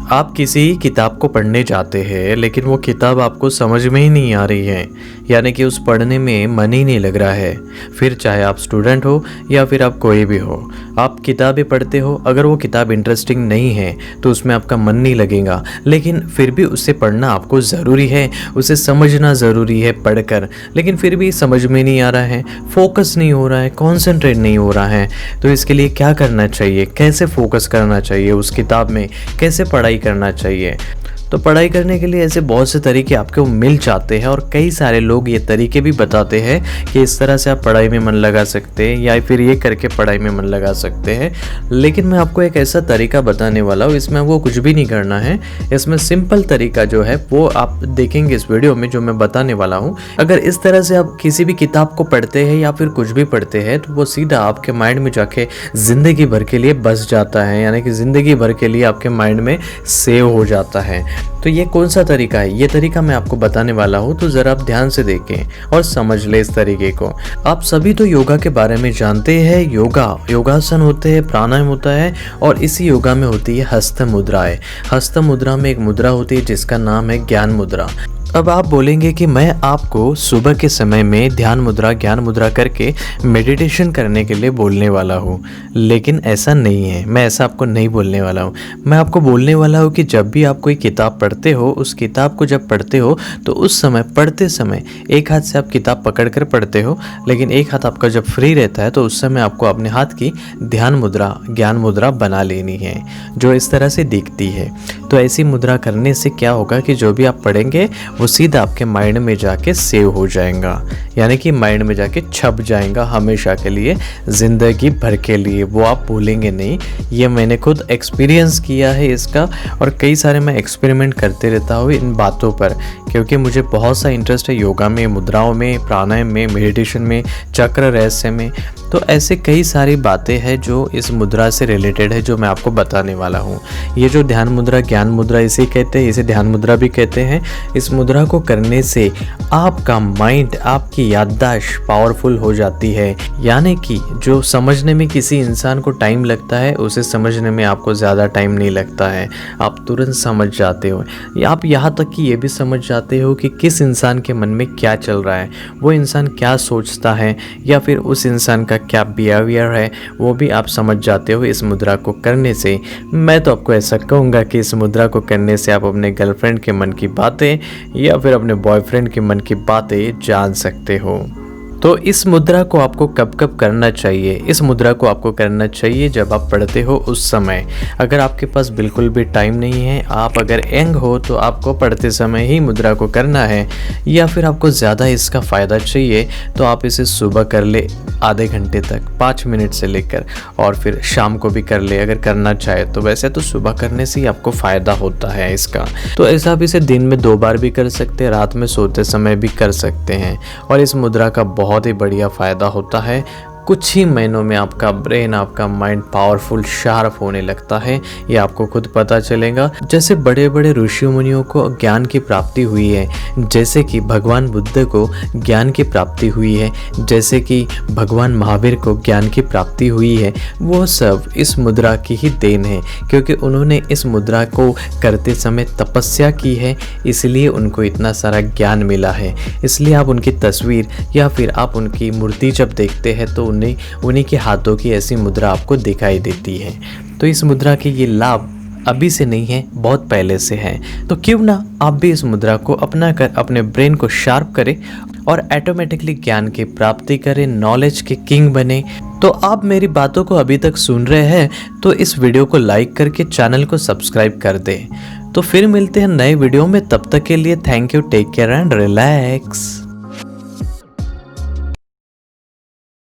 आप किसी किताब को पढ़ने जाते हैं लेकिन वो किताब आपको समझ में ही नहीं आ रही है, यानी कि उस पढ़ने में मन ही नहीं लग रहा है। फिर चाहे आप स्टूडेंट हो या फिर आप कोई भी हो, आप किताबें पढ़ते हो, अगर वो किताब इंटरेस्टिंग नहीं है तो उसमें आपका मन नहीं लगेगा। लेकिन फिर भी उसे पढ़ना आपको ज़रूरी है, उसे समझना ज़रूरी है पढ़कर, लेकिन फिर भी समझ में नहीं आ रहा है, फोकस नहीं हो रहा है, कॉन्सेंट्रेट नहीं हो रहा है। तो इसके लिए क्या करना चाहिए, कैसे फोकस करना चाहिए उस किताब में, कैसे पढ़ाई करना चाहिए। तो पढ़ाई करने के लिए ऐसे बहुत से तरीके आपको मिल जाते हैं और कई सारे लोग ये तरीके भी बताते हैं कि इस तरह से आप पढ़ाई में मन लगा सकते हैं या फिर ये करके पढ़ाई में मन लगा सकते हैं। लेकिन मैं आपको एक ऐसा तरीका बताने वाला हूँ, इसमें आपको कुछ भी नहीं करना है। इसमें सिंपल तरीका जो है वो आप देखेंगे इस वीडियो में जो मैं बताने वाला हूँ। अगर इस तरह से आप किसी भी किताब को पढ़ते हैं या फिर कुछ भी पढ़ते हैं तो वो सीधा आपके माइंड में जाके ज़िंदगी भर के लिए बस जाता है, यानी कि ज़िंदगी भर के लिए आपके माइंड में सेव हो जाता है। तो ये कौन सा तरीका है, ये तरीका मैं आपको बताने वाला हूँ, तो ज़रा आप ध्यान से देखें और समझ ले इस तरीके को। आप सभी तो योगा के बारे में जानते हैं। योगासन होते हैं, प्राणायाम होता है और इसी योगा में होती है हस्त मुद्राएं। हस्त मुद्रा में एक मुद्रा होती है जिसका नाम है ज्ञान मुद्रा। अब आप बोलेंगे कि मैं आपको सुबह के समय में ध्यान मुद्रा, ज्ञान मुद्रा करके मेडिटेशन करने के लिए बोलने वाला हूँ, लेकिन ऐसा नहीं है। मैं ऐसा आपको नहीं बोलने वाला हूँ। मैं आपको बोलने वाला हूँ कि जब भी आप कोई किताब पढ़ते हो, उस किताब को जब पढ़ते हो तो उस समय पढ़ते समय एक हाथ से आप किताब पकड़ कर पढ़ते हो, लेकिन एक हाथ आपका जब फ्री रहता है तो उस समय आपको अपने हाथ की ध्यान मुद्रा, ज्ञान मुद्रा बना लेनी है, जो इस तरह से दिखती है। तो ऐसी मुद्रा करने से क्या होगा कि जो भी आप पढ़ेंगे वो सीधा आपके माइंड में जाके सेव हो जाएगा, यानी कि माइंड में जाके छप जाएगा हमेशा के लिए, ज़िंदगी भर के लिए। वो आप भूलेंगे नहीं। ये मैंने खुद एक्सपीरियंस किया है इसका, और कई सारे मैं एक्सपेरिमेंट करते रहता हूँ इन बातों पर, क्योंकि मुझे बहुत सा इंटरेस्ट है योगा में, मुद्राओं में, प्राणायाम में, मेडिटेशन में, चक्र रहस्य में। तो ऐसे कई सारी बातें हैं जो इस मुद्रा से रिलेटेड है, जो मैं आपको बताने वाला हूँ। ये जो ध्यान मुद्रा, ज्ञान मुद्रा इसे कहते हैं, इसे ध्यान मुद्रा भी कहते हैं। इस मुद्रा को करने से आपका माइंड, आपकी याददाश्त पावरफुल हो जाती है, यानी कि जो समझने में किसी इंसान को टाइम लगता है उसे समझने में आपको ज़्यादा टाइम नहीं लगता है। आप तुरंत समझ जाते हो। आप यहाँ तक कि ये भी समझ जाते हो कि किस इंसान के मन में क्या चल रहा है, वो इंसान क्या सोचता है, या फिर उस इंसान का क्या बिहेवियर है, वो भी आप समझ जाते हो इस मुद्रा को करने से। मैं तो आपको ऐसा कहूँगा कि इस मुद्रा को करने से आप अपने गर्लफ्रेंड के मन की बातें या फिर अपने बॉयफ्रेंड के मन की बातें जान सकते हो। तो इस मुद्रा को आपको कब कब करना चाहिए? इस मुद्रा को आपको करना चाहिए जब आप पढ़ते हो उस समय। अगर आपके पास बिल्कुल भी टाइम नहीं है, आप अगर यंग हो, तो आपको पढ़ते समय ही मुद्रा को करना है, या फिर आपको ज़्यादा इसका फ़ायदा चाहिए तो आप इसे सुबह कर ले आधे घंटे तक, 5 मिनट से लेकर, और फिर शाम को भी कर ले अगर करना चाहे तो। वैसे तो सुबह करने से ही आपको फ़ायदा होता है इसका। तो ऐसा आप इसे दिन में 2 बार भी कर सकते हैं, रात में सोते समय भी कर सकते हैं, और इस मुद्रा का बहुत ही बढ़िया फ़ायदा होता है। कुछ ही महीनों में आपका ब्रेन, आपका माइंड पावरफुल, शार्प होने लगता है। ये आपको खुद पता चलेगा। जैसे बड़े बड़े ऋषि मुनियों को ज्ञान की प्राप्ति हुई है, जैसे कि भगवान बुद्ध को ज्ञान की प्राप्ति हुई है, जैसे कि भगवान महावीर को ज्ञान की प्राप्ति हुई है, वो सब इस मुद्रा की ही देन है, क्योंकि उन्होंने इस मुद्रा को करते समय तपस्या की है, इसलिए उनको इतना सारा ज्ञान मिला है। इसलिए आप उनकी तस्वीर या फिर आप उनकी मूर्ति जब देखते हैं तो उन्हीं के हाथों की ऐसी मुद्रा आपको दिखाई देती है। तो इस मुद्रा के ये लाभ अभी से नहीं है, बहुत पहले से है। तो क्यों ना आप भी इस मुद्रा को अपना कर अपने ब्रेन को शार्प करें और ऑटोमेटिकली ज्ञान की प्राप्ति करें, नॉलेज के किंग बने। तो आप मेरी बातों को अभी तक सुन रहे हैं तो इस वीडियो को लाइक करके चैनल को सब्सक्राइब कर दें। तो फिर मिलते हैं नए वीडियो में, तब तक के लिए thank you, take care and relax.